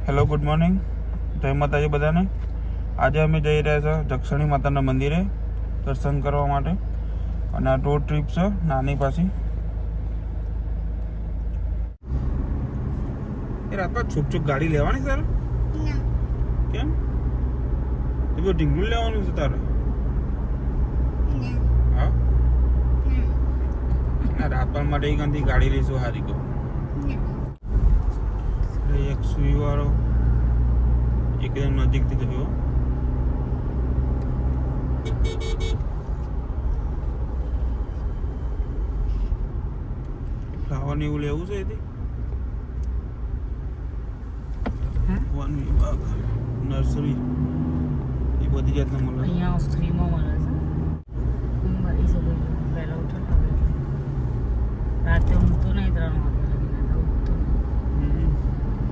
Hello, good morning, જય માતાજી બધાને. આજે અમે જઈ રહ્યા છીએ જક્ષણી માતાના મંદિરે દર્શન કરવા માટે, અને આ રોડ ટ્રીપ છે નાની પાછી. એ રાતમાં છૂક છૂક ગાડી લેવાની સર? કેમ? એ બધું ઢીંગલું લેવાનું છે તારે? હા, રાતમાં માટે એક ગાંધી ગાડી લઈશું હારી કહું. એક સુઈ વાળો એકદમ નજીકથી જોયો. ફ્લાવર ને એવું લેવું છે એથી વન વિભાગ નર્સરી એ બધી જાતના મળે અહીંયા ફ્રીમાં મળે છે. ભરી શકો પહેલાં ઉઠો રાતે ઊંઘતો નહીં 3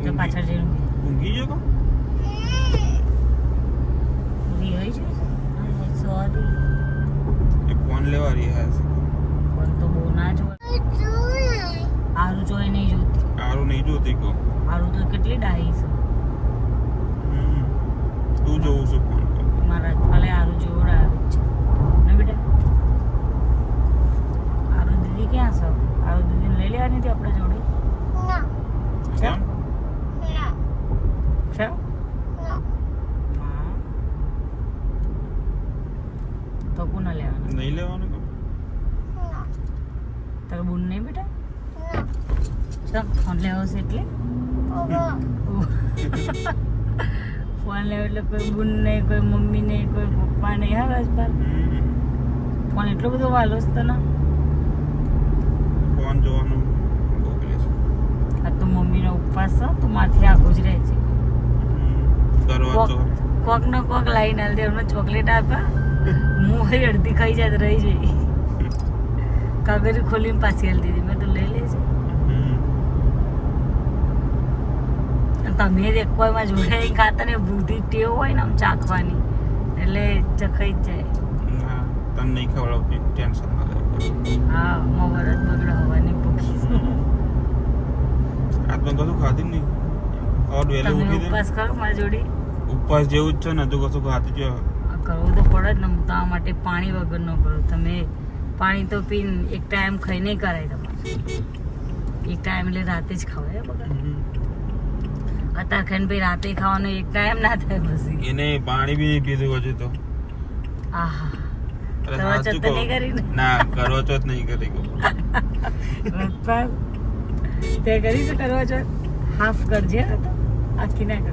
વાગે પાછળ જઈને ઊંઘી ગયો કો રહી છે. સોરી એ ફોન લેવા રહ્યા છે. ફોન તો બહુ ના જોવે. આરું જોઈ નહીં જોતી. આરું નહીં જોતી કો. આરું તો કેટલી ડાહી છે. તું જોવું છું ફોન પર. મારા ભલે આરું જેવો ડાહી છે ને બેટા. આરું દીદી ક્યાં છે? આરું દીદીને લઈ લેવાની હતી આપણે જોડે. કેમ? છે તો કોને લેવાનું? નહીં લેવાનું કો. તારે બુન નહીં બેટા? ચાલ ફોન લેવો છે એટલે ફોન લેવો એટલે કોઈ બુન નહીં, કોઈ મમ્મી નહીં, કોઈ પપ્પા નહીં. હા રાજપાલ, ફોન એટલો બધો વાલો છે તને? ફોન જોવાનું મોકલે છે. આ તો મમ્મીનો ઉપવાસ છે, તું માથે આખું જ રહે છે. કરવા તો કોક ને કોક લાઈન હાલ દે, એમને ચોકલેટ આપા હું હરી અડધી ખાઈ જાય તો રહી જઈ. કાગરી ખોલીને પાછી હાલ દીધી. મેં તો લઈ લેજે. તમે દેખવામાં જોડે ખાતા ને બુદ્ધિ ટેવ હોય ને આમ ચાખવાની એટલે ચખાઈ જ જાય. તને નહીં ખવડાવતી ટેન્શન ના લે. હા, મગજ બગડ હવાની ભૂખી છે. આત્મા કશું ખાધી નહીં. ઓર વેલે તમે ઉઠી દે. ઉપવાસ કરો મારી જોડી. ઉપવાસ જેવું જ છે ને, તું કશું ખાતી છે. કરવું તો પડે જ ને. તમારા માટે પાણી વગર ન કરો. તમે પાણી તો પીને એક ટાઈમ ખાઈ નહીં કરાય તમારે. એક ટાઈમ એટલે રાતે જ ખવાય બગડ. અત્યારે ખાઈને ભાઈ રાતે ખાવાનું એક ટાઈમ ના થાય પછી. એને પાણી બી નહીં પીધું હજુ તો. આહા, અરે કરવા સાચું ચોથ તો કહું. નહીં કરી ને? ના, કરવા ચોથ નહીં કરી કહું. રાજપાલ, તે કરી છે કરવા ચોથ? હાફ કરજે, આખી ના કર.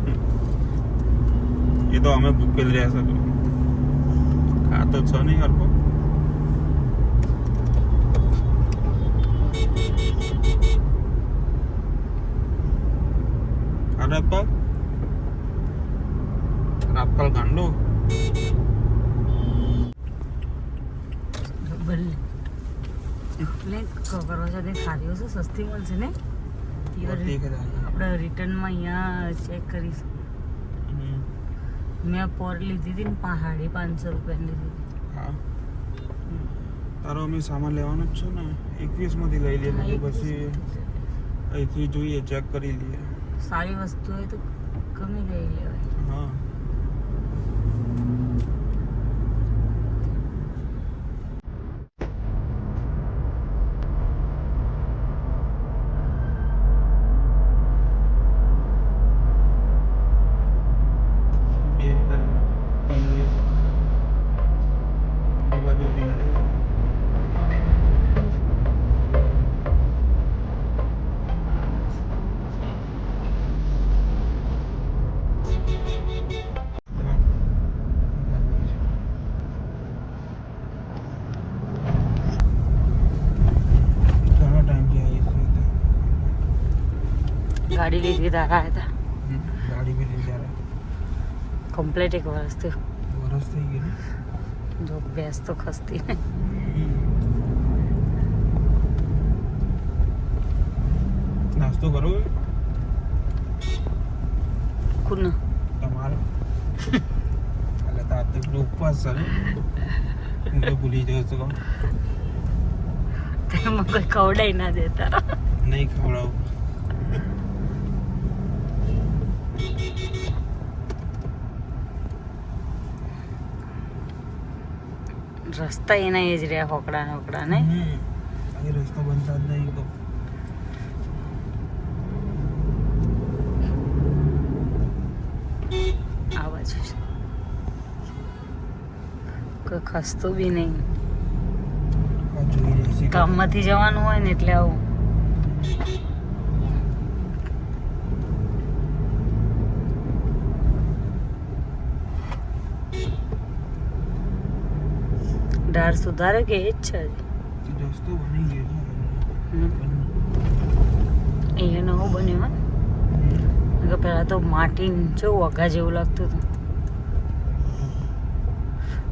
એ તો અમે ભૂકેલ રહ્યા શકો. ખાતો છો નહીં હરકો. રાતપાલ રાતપાલ ગાંડો. કરવા સાથે ખારીઓ છે, સસ્તી મળશે ને? આપણે રિટર્નમાં અહીંયા ચેક કરીશું. મેં પર લીધી હતી ને 550 રૂપિયાની લીધી. હા, તારો અમે સામાન લેવાનો જ છે ને. 21 માંથી લઈ લઈએ, પછી અહીંથી જોઈએ, ચેક કરી લઈએ. સારી વસ્તુ હોય તો ગમે ગઈ લેવાય. હા, ગાડી લીધી તારા હતા. ગાડી બી લઈ જાય. કમ્પ્લીટ 1 વર્ષ થયું. વરસ થઈ ગયું. જો ભેંસ તો ખસતી ને. નાસ્તો કરો કોનો? તમારો. એટલે તાર તો પેલો ઉપવાસ છે ને, હું તો ભૂલી જાઉં છું. તેમાં કોઈ ખવડાઈ ના દેતા. નહીં ખવડાવું. રસ્તા એના એ જ રહ્યા હોકડા હોકડા ને આજે રસ્તો બનતા જ નહીં તો આ બાજુ છે. કોઈ ખસતું બી નહીં. આ જોઈ રહી છે ગામમાંથી જવાનું હોય ને એટલે આવું. ઢાળ સુધારે કે એ જ છે હજી? રસ્તો બની ગયો અહીંયા નવો બન્યો હા પેલા તો માટી જો વઘા જેવું લાગતું હતું.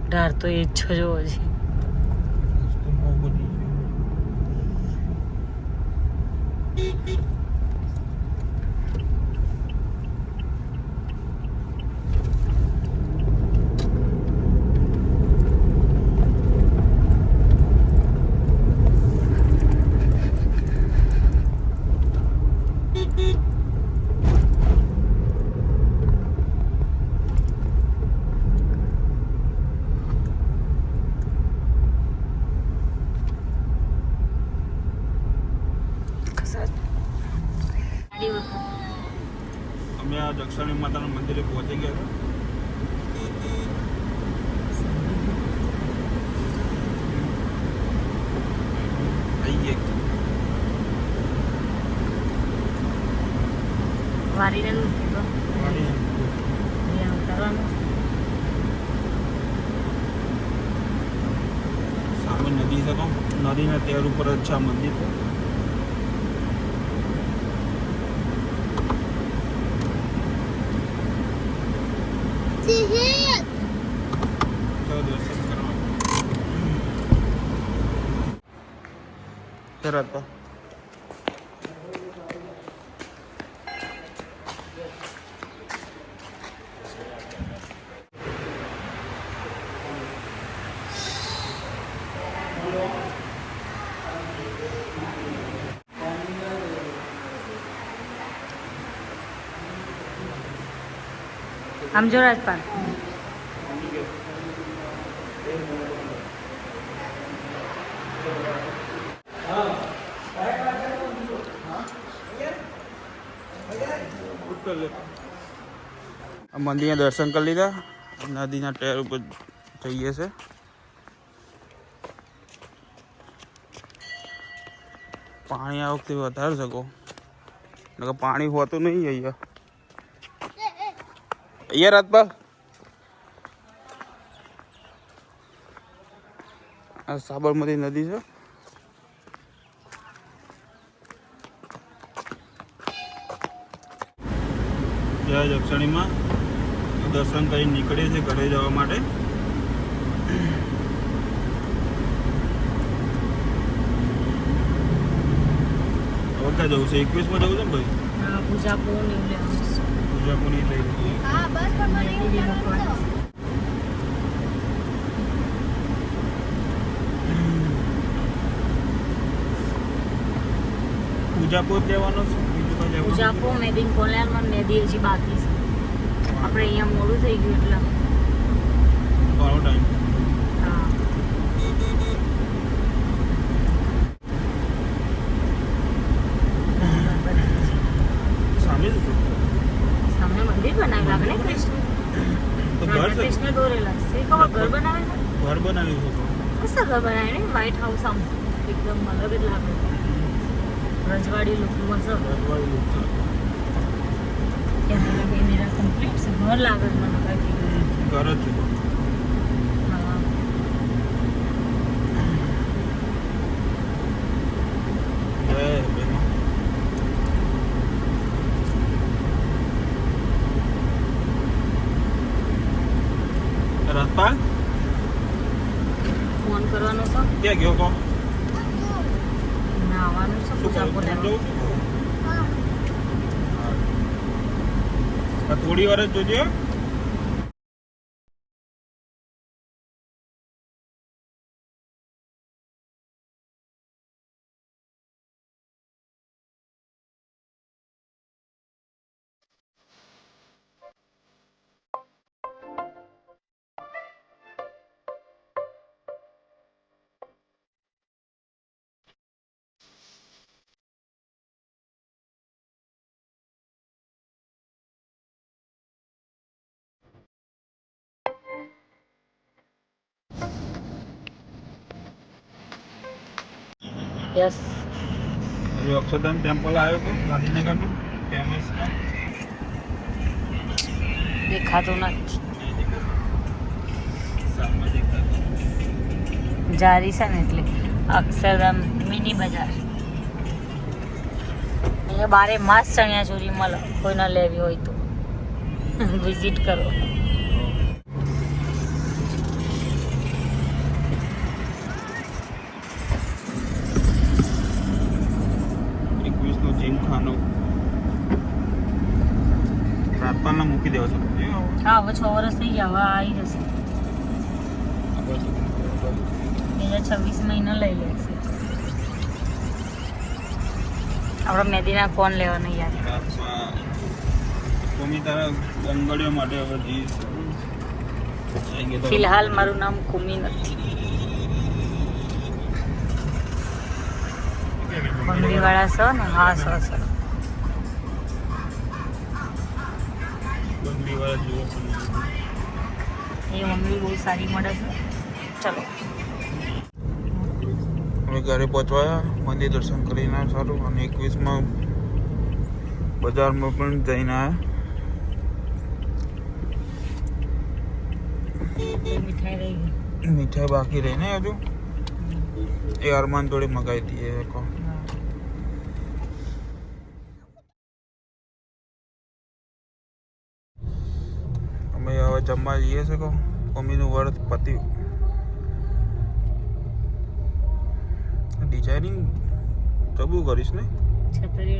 ઢાર તો એ જ છે જો હજી. રસ્તો નવો બની ગયો અમે આ જક્ષણી માતાના મંદિરે પહોંચી ગયા હતા. આઈએ વારીને મૂકી દો. અહીંયા ઉતારવાનું. સામે નદી છે તો નદીના તેર ઉપર જ છે આ મંદિર. ચાલો દર્શન કરવા તરત આમ જો રાજપાલ. મંદિરના દર્શન કરી લીધા. નદીના ટેર ઉપર જઈએ છે. પાણી આ વખતે વધારે શકો પાણી હોતું નહીં અહીંયા. અહીંયા રાજપાલ આ સાબરમતી નદી છે. જય જક્ષણીમાં દર્શન કરી નીકળીએ છીએ ઘરે જવા માટે. હવે ક્યાં જવું છે? 21માં જવું છે ને ભાઈ? પૂજાપુર ને એવું લેવાનું છે. પૂજાપુની લઈ લઈએ. પૂજાપુર લેવાનો છે બીજું કઈ લેવાનું? પૂજાપુર મેદીન કોલ્યાણમાં નદી હજી બાકી છે. આપણે અહીંયા મોડું થઈ ગયું એટલે ઘણો ટાઈમ. હા. સામે જ હતું. સામે મંદિર બનાવેલું આપણે કૃષ્ણ તો ઘર છે? કૃષ્ણ દોરેલા છે. ખબર ઘર બનાવેલું? ઘર બનાવ્યું છે. મસ્ત ઘર બનાવ્યું ને વ્હાઈટ હાઉસ આમ એકદમ અલગ જ લાગે. રજવાડી લુકમાં છે. ઘરવાળું લોક છે. ત્યાં મેરા કમ્પ્લીટ છે. ઘર લાગે છે મને કાંઈ. ઘર જ છે. હા. જય બેનો. રાજપાલ ફોન કરવાનો છે. ક્યાં ગયો કો? નાવાનું છે શું પૂજાપુર કરું? લેવાનું. થોડી વાર જ જોજે. યસ હજુ અક્ષરધામ ટેમ્પલ આવ્યો તો ગાંધીનગરનું ફેમસ દેખાતું નથી. સામે દેખાતું. જારી છે ને એટલે અક્ષરધામ મિની બજાર. અહીંયા બારે માસ ચણિયા ચોરી મળે, કોઈને લેવી હોય તો વિઝિટ કરો. નું જીમ ખાનું રાતપાલને મૂકી દેવો છો. હા હવે 6 વર્ષ થઈ ગયા, હવે આવી જશે. 2026 મહિનો લઈ લેશે. આપણે મેદીના કોણ લેવાના યાર. કોમી તારા બંગડીઓ માટે હવે ફિલહાલ મારું નામ કુમી નથી. બંગડીવાળા છો ને? હા છો. બંગડીવાળા જુઓ એ બંગડી બહુ સારી મળે છે. ચલો અમે ઘરે પહોંચવાયા, મંદિર દર્શન કરીને સારું. અને 21માં બજારમાં પણ જઈને આવ્યા. મીઠાઈ રહી ગઈ. મીઠાઈ બાકી રહી ને હજુ એ અરમાન જોડે મગાવી દઈએ. અમે હવે જમવા જઈએ છે. મમ્મીનું વ્રત પત્યું. ડિઝાઇનિંગ જબું કરીશ ને. છતરી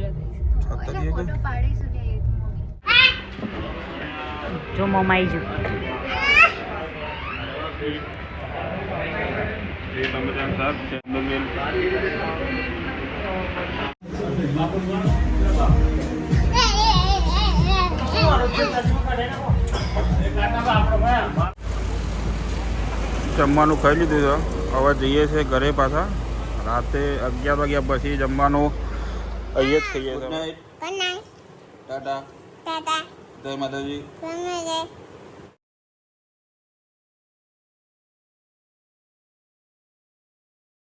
જો મમાઈ જો જમવાનું ખાઈ લીધું છે. હવે જઈએ છીએ ઘરે પાછા. રાતે 11 વાગ્યા પછી જમવાનું અહીંયા જ ખાઈએ છીએ. ટાટા જય માતાજી.